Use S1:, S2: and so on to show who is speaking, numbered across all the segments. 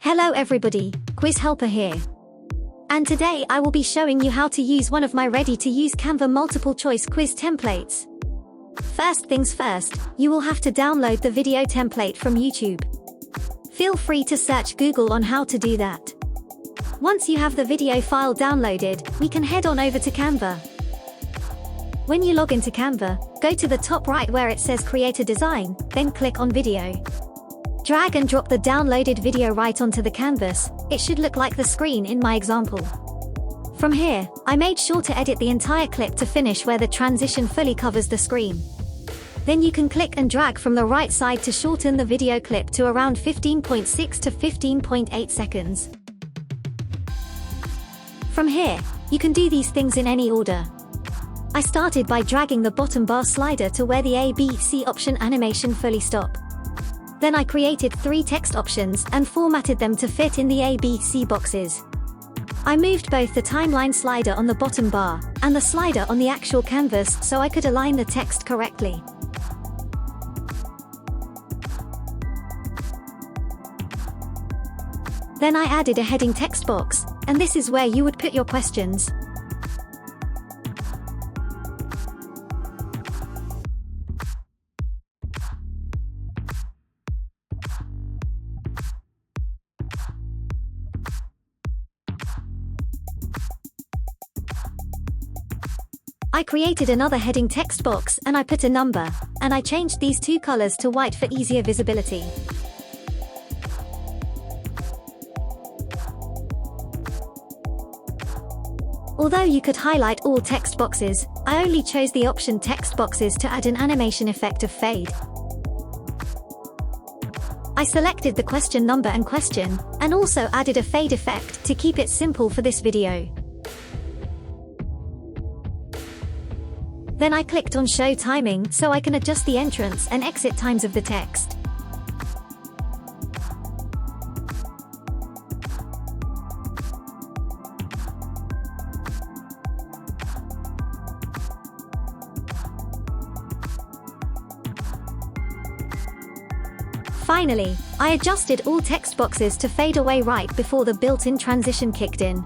S1: Hello everybody, Quiz Helper here. And today I will be showing you how to use one of my ready-to-use Canva multiple choice quiz templates. First things first, you will have to download the video template from YouTube. Feel free to search Google on how to do that. Once you have the video file downloaded, we can head on over to Canva. When you log into Canva, go to the top right where it says Create a Design, then click on Video. Drag and drop the downloaded video right onto the canvas. It should look like the screen in my example. From here, I made sure to edit the entire clip to finish where the transition fully covers the screen. Then you can click and drag from the right side to shorten the video clip to around 15.6 to 15.8 seconds. From here, you can do these things in any order. I started by dragging the bottom bar slider to where the A, B, C option animation fully stop. Then I created 3 text options and formatted them to fit in the A, B, C boxes. I moved both the timeline slider on the bottom bar and the slider on the actual canvas so I could align the text correctly. Then I added a heading text box, and this is where you would put your questions. I created another heading text box and I put a number, and I changed these 2 colors to white for easier visibility. Although you could highlight all text boxes, I only chose the option text boxes to add an animation effect of fade. I selected the question number and question, and also added a fade effect to keep it simple for this video. Then I clicked on Show Timing so I can adjust the entrance and exit times of the text. Finally, I adjusted all text boxes to fade away right before the built-in transition kicked in.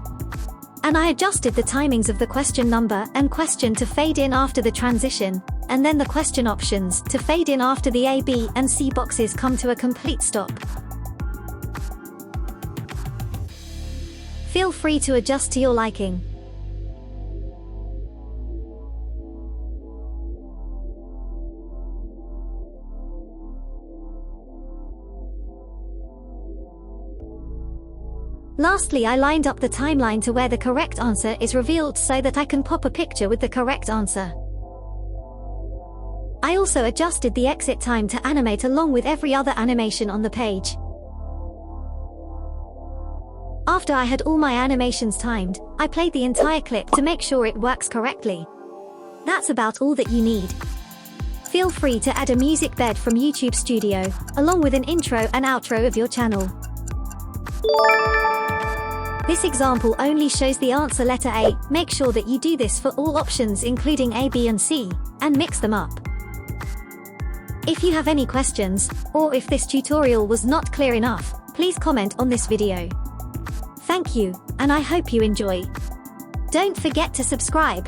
S1: And I adjusted the timings of the question number and question to fade in after the transition, and then the question options to fade in after the A, B, and C boxes come to a complete stop. Feel free to adjust to your liking. Lastly, I lined up the timeline to where the correct answer is revealed so that I can pop a picture with the correct answer. I also adjusted the exit time to animate along with every other animation on the page. After I had all my animations timed, I played the entire clip to make sure it works correctly. That's about all that you need. Feel free to add a music bed from YouTube Studio, along with an intro and outro of your channel. This example only shows the answer letter A. Make sure that you do this for all options including A, B, and C, and mix them up. If you have any questions, or if this tutorial was not clear enough, please comment on this video. Thank you, and I hope you enjoy. Don't forget to subscribe.